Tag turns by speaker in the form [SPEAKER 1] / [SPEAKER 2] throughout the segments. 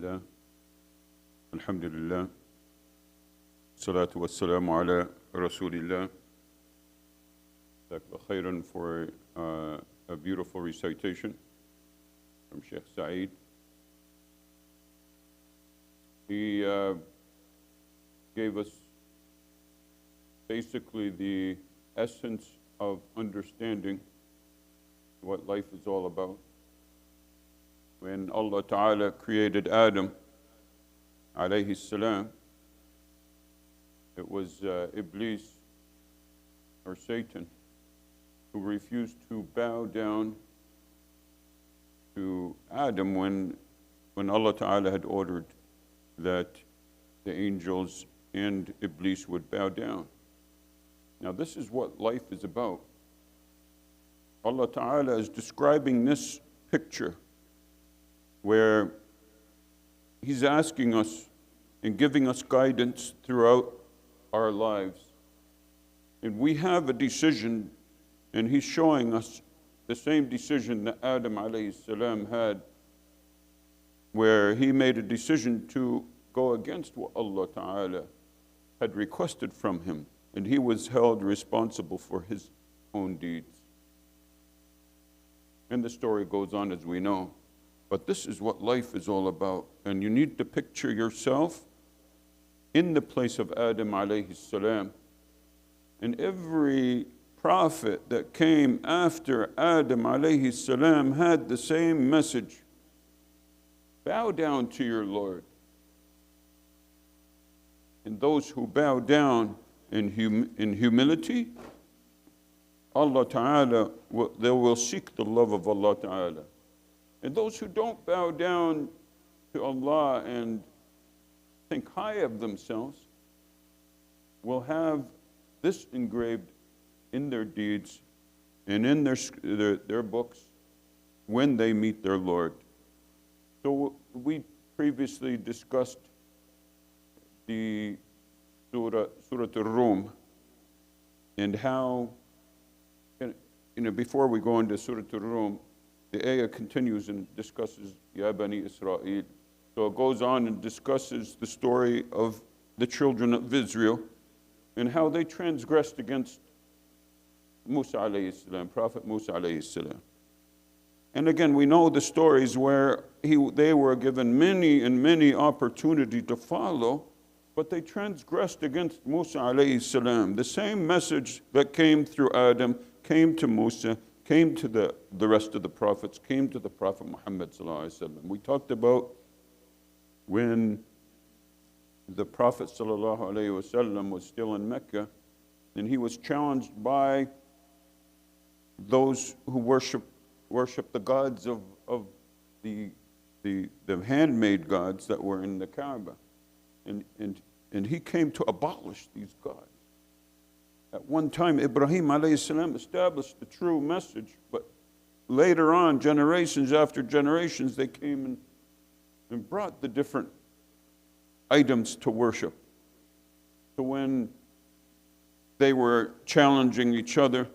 [SPEAKER 1] Bismillah, Alhamdulillah, Salatu wassalamu ala Rasulillah. Jazakallah khairan for a beautiful recitation from Sheikh Saeed. He gave us basically the essence of understanding what life is all about. When Allah Ta'ala created Adam, alayhi salam, it was Iblis, or Satan, who refused to bow down to Adam when Allah Ta'ala had ordered that the angels and Iblis would bow down. Now this is what life is about. Allah Ta'ala is describing this picture where He's asking us and giving us guidance throughout our lives. And we have a decision, and He's showing us the same decision that Adam alayhi salam had, where he made a decision to go against what Allah Ta'ala had requested from him, and he was held responsible for his own deeds. And the story goes on as we know. But this is what life is all about. And you need to picture yourself in the place of Adam alayhi salam. And every prophet that came after Adam alayhi salam had the same message. Bow down to your Lord. And those who bow down in humility, Allah Ta'ala, they will seek the love of Allah Ta'ala. And those who don't bow down to Allah and think high of themselves will have this engraved in their deeds and in their books when they meet their Lord. So we previously discussed the Surah Al-Rum and how, before we go into Surah Al-Rum, the ayah continues and discusses Ya Bani Israel. So it goes on and discusses the story of the children of Israel and how they transgressed against Musa alayhi salam, Prophet Musa alayhi salam. And again, we know the stories where they were given many opportunities to follow, but they transgressed against Musa alayhi salam. The same message that came through Adam came to Musa, came to the rest of the prophets, came to the Prophet Muhammad sallallahu alaihi wasallam. We talked about when the Prophet sallallahu alaihi wasallam was still in Mecca, and he was challenged by those who worship the gods of the handmade gods that were in the Kaaba, and he came to abolish these gods. At one time, Ibrahim alayhi salam established the true message, but later on, generations after generations, they came and brought the different items to worship. So when they were challenging each other,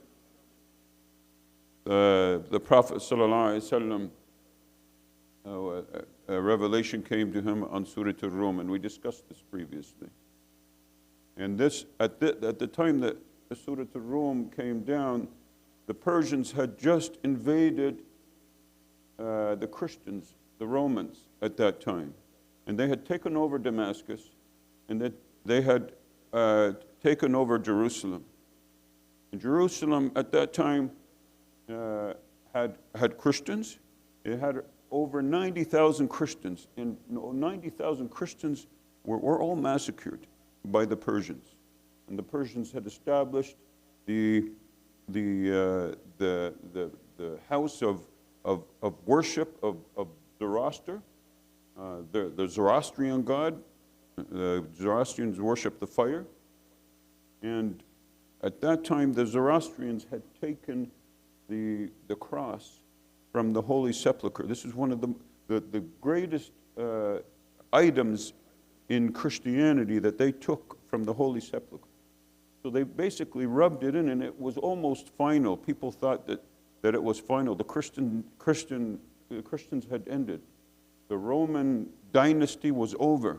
[SPEAKER 1] the Prophet sallallahu alaihi wasallam, a revelation came to him on Surah Al-Rum, and we discussed this previously. And this, at the time that the Surah Al-Rum came down, the Persians had just invaded the Christians, the Romans, at that time. And they had taken over Damascus, and they had taken over Jerusalem. And Jerusalem at that time had Christians. It had over 90,000 Christians, and 90,000 Christians were all massacred by the Persians. And the Persians had established the house of worship of Zoroaster, the Zoroastrian god. The Zoroastrians worship the fire. And at that time, the Zoroastrians had taken the cross from the Holy Sepulchre. This is one of the greatest items in Christianity that they took from the Holy Sepulchre. So they basically rubbed it in, and it was almost final. People thought that it was final. The Christians had ended. the Roman dynasty was over.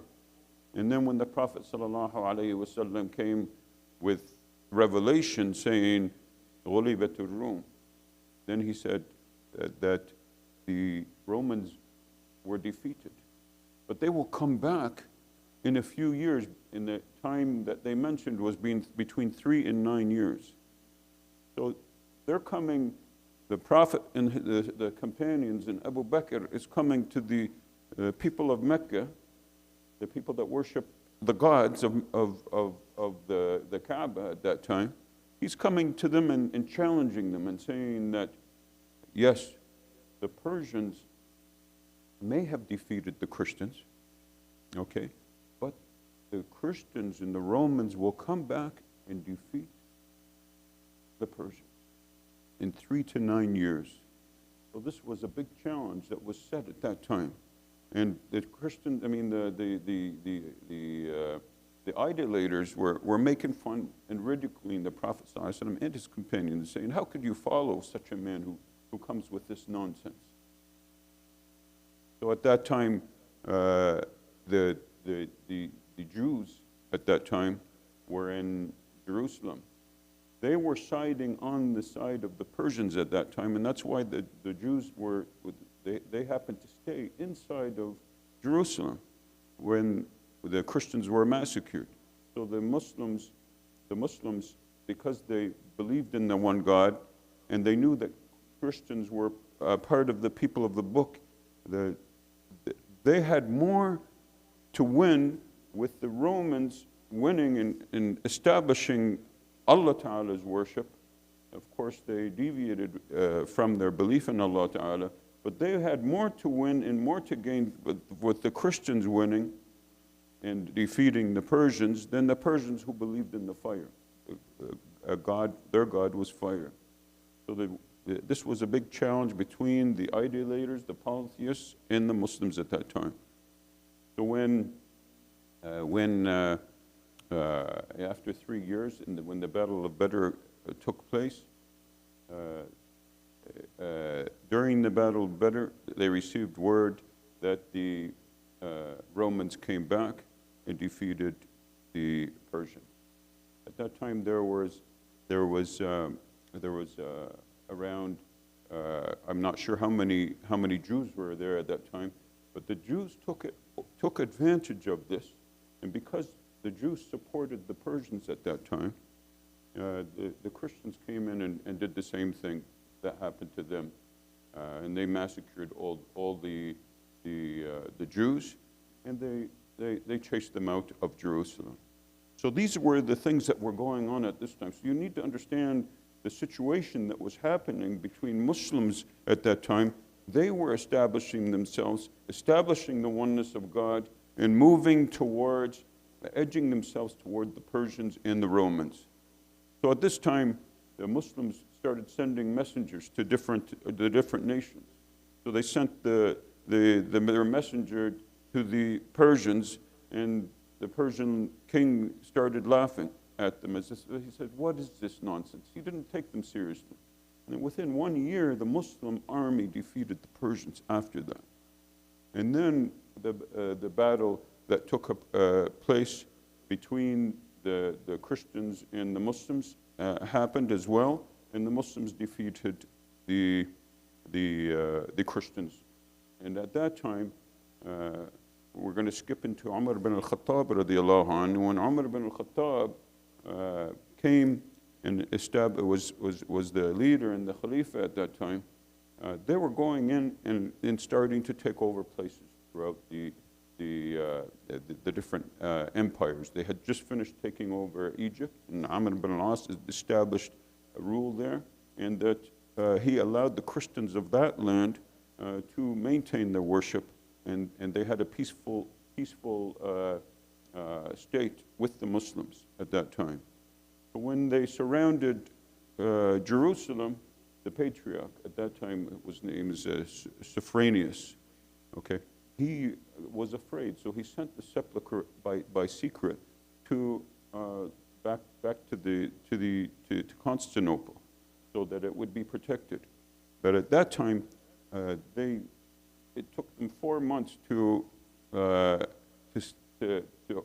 [SPEAKER 1] And then when the Prophet ﷺ came with revelation saying, غُلِبَتُ الرُّوم, then he said that the Romans were defeated. But they will come back in a few years. In the time that they mentioned was between 3 and 9 years. So they're coming, the Prophet and the companions and Abu Bakr is coming to the people of Mecca, the people that worship the gods of the Kaaba at that time. He's coming to them and challenging them and saying that, yes, the Persians may have defeated the Christians, okay, but the Christians and the Romans will come back and defeat the Persians in 3 to 9 years. So this was a big challenge that was set at that time. And the Christians, I mean, the idolaters were making fun and ridiculing the Prophet ﷺ and his companions, saying, how could you follow such a man who comes with this nonsense? So at that time, the Jews at that time were in Jerusalem. They were siding on the side of the Persians at that time, and that's why the Jews they happened to stay inside of Jerusalem when the Christians were massacred. So the Muslims, because they believed in the one God, and they knew that Christians were part of the people of the book, they had more to win with the Romans winning and establishing Allah Ta'ala's worship. Of course, they deviated from their belief in Allah Ta'ala, but they had more to win and more to gain with the Christians winning and defeating the Persians than the Persians who believed in the fire. Their God was fire. So this was a big challenge between the idolaters, the polytheists, and the Muslims at that time. So when after 3 years, when the Battle of Badr took place, during the Battle of Badr, they received word that the Romans came back and defeated the Persians. At that time, there was around I'm not sure how many Jews were there at that time, but the Jews took advantage of this, and because the Jews supported the Persians at that time, the Christians came in and did the same thing that happened to them, and they massacred all the Jews, and they chased them out of Jerusalem. So these were the things that were going on at this time. So you need to understand the situation that was happening between Muslims at that time. They were establishing themselves, establishing the oneness of God, and moving towards, edging themselves toward the Persians and the Romans. So at this time, the Muslims started sending messengers to the different nations. So they sent their messenger to the Persians, and the Persian king started laughing at them. He said, what is this nonsense? He didn't take them seriously. And within 1 year, the Muslim army defeated the Persians after that. And then the battle that took place between the Christians and the Muslims happened as well, and the Muslims defeated the Christians. And at that time, we're going to skip into Umar ibn al-Khattab radiallahu anhu. When Umar ibn al-Khattab came and was the leader and the Khalifa at that time, they were going in and starting to take over places throughout the different empires. They had just finished taking over Egypt, and Amr ibn al-As established a rule there, and that he allowed the Christians of that land to maintain their worship, and they had a peaceful state with the Muslims at that time. But when they surrounded Jerusalem, the patriarch at that time, his name is Sophronius, okay? He was afraid, so he sent the sepulchre by secret to back to Constantinople, so that it would be protected. But at that time, it took them 4 months to, to, to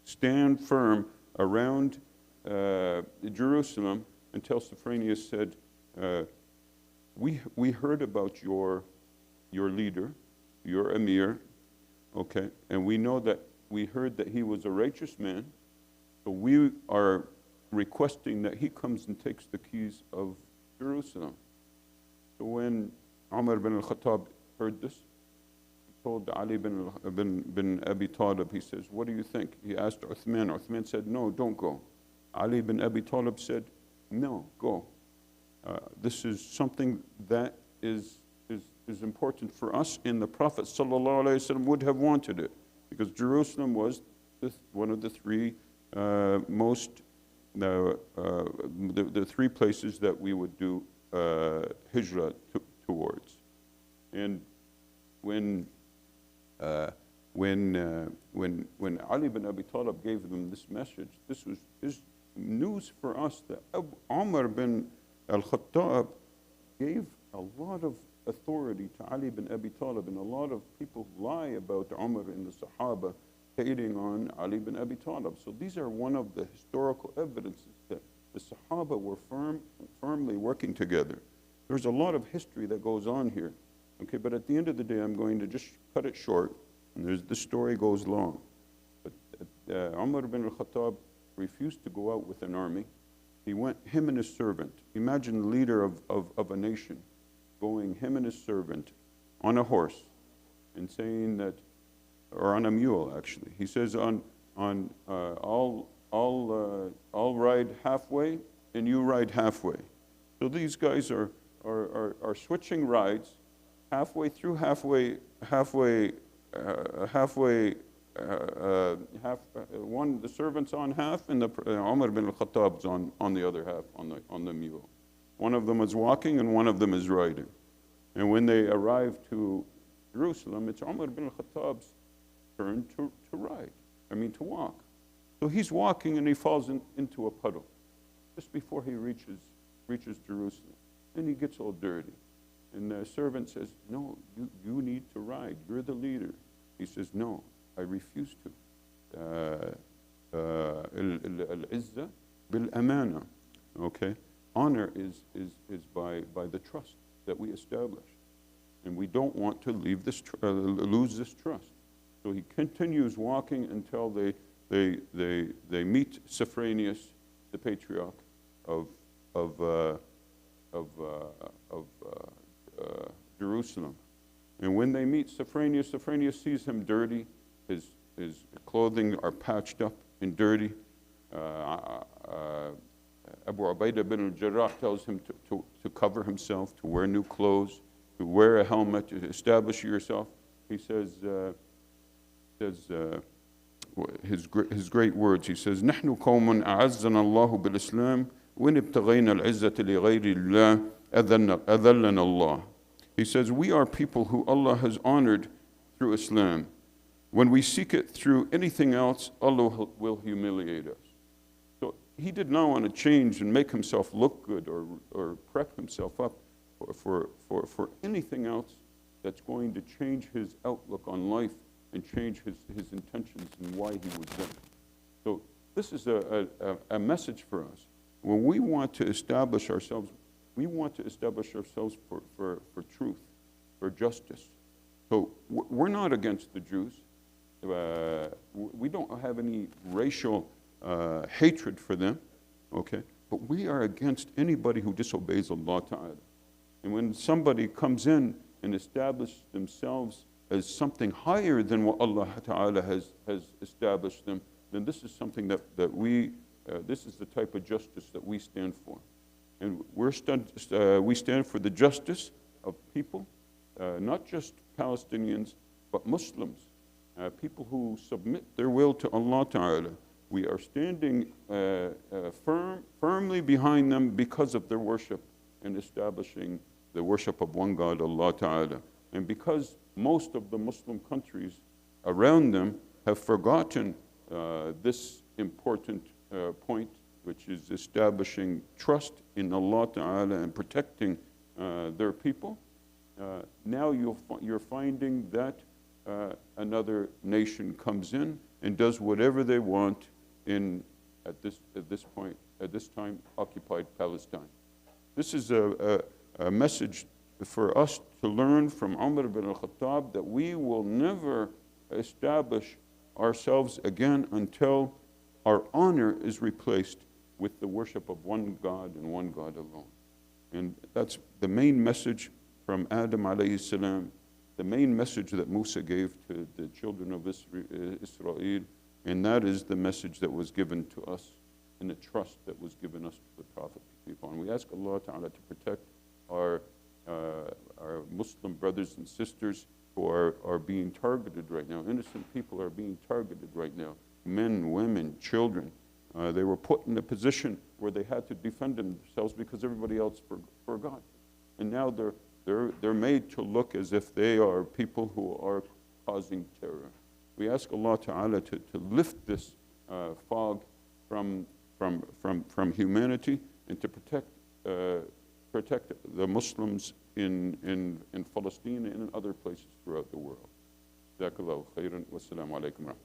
[SPEAKER 1] stand firm around Jerusalem until Sophronius said, we heard about your leader, your emir, okay, and we know that we heard that he was a righteous man, so we are requesting that he comes and takes the keys of Jerusalem. So when Umar bin al-Khattab heard this, he told Ali bin Abi Talib, he says, what do you think? He asked Uthman. Uthman said, no, don't go. Ali bin Abi Talib said, no, go. This is something that is important for us, and the Prophet ﷺ would have wanted it, because Jerusalem was one of the three most, the three places that we would do hijrah towards. And when Ali bin Abi Talib gave them this message, this was news for us that Umar bin al-Khattab gave a lot of authority to Ali bin Abi Talib, and a lot of people lie about Umar and the Sahaba hating on Ali bin Abi Talib. So these are one of the historical evidences that the Sahaba were firmly working together. There's a lot of history that goes on here, okay, but at the end of the day, I'm going to just cut it short, and the story goes long. But Umar bin al-Khattab refused to go out with an army. He went, him and his servant. Imagine the leader of a nation going, him and his servant, on a horse, and saying that, or on a mule actually. He says, I'll ride halfway, and you ride halfway. So these guys are switching rides, halfway through, one, the servant's on half, and Umar bin al-Khattab's on the other half, on the mule. One of them is walking, and one of them is riding. And when they arrive to Jerusalem, it's Umar bin al-Khattab's turn to walk. So he's walking, and he falls into a puddle just before he reaches Jerusalem. And he gets all dirty. And the servant says, no, you need to ride. You're the leader. He says, no, I refuse to. Al-Izzah bil-amana. Okay? Honor is by the trust that we establish. And we don't want to lose this trust. So he continues walking until they meet Sophronius, the patriarch of Jerusalem. And when they meet Sophronius sees him dirty. His clothing are patched up and dirty. Abu Ubaidah bin al-Jarrah tells him to cover himself, to wear new clothes, to wear a helmet, to establish yourself. He says his great words. He says, "نحن قوم أعزنا الله بالإسلام وإن ابتغينا العزة لغير الله أذلنا الله." He says, we are people who Allah has honored through Islam. When we seek it through anything else, Allah will humiliate us. So he did not want to change and make himself look good or prep himself up for anything else that's going to change his outlook on life and change his intentions and why he was there. So this is a message for us. When we want to establish ourselves, we want to establish ourselves for truth, for justice. So we're not against the Jews. We don't have any racial hatred for them, okay? But we are against anybody who disobeys Allah Ta'ala. And when somebody comes in and establishes themselves as something higher than what Allah Ta'ala has established them, then this is something that this is the type of justice that we stand for. And we stand for the justice of people, not just Palestinians, but Muslims, people who submit their will to Allah Ta'ala. We are standing firmly behind them because of their worship and establishing the worship of one God, Allah Ta'ala. And because most of the Muslim countries around them have forgotten this important point, which is establishing trust in Allah Ta'ala and protecting their people, now you're finding that another nation comes in and does whatever they want at this time, occupied Palestine. This is a message for us to learn from Umar ibn al-Khattab, that we will never establish ourselves again until our honor is replaced with the worship of one God and one God alone. And that's the main message from Adam alayhi salam, the main message that Musa gave to the children of Israel, and that is the message that was given to us and the trust that was given us to the Prophet. And we ask Allah Ta'ala to protect our Muslim brothers and sisters who are being targeted right now. Innocent people are being targeted right now. Men, women, children. They were put in a position where they had to defend themselves because everybody else forgot. And now they're made to look as if they are people who are causing terror. We ask Allah Ta'ala to lift this fog from humanity and to protect the Muslims in Palestine and in other places throughout the world. Jazakallahu khairan. Wassalamu alaikum.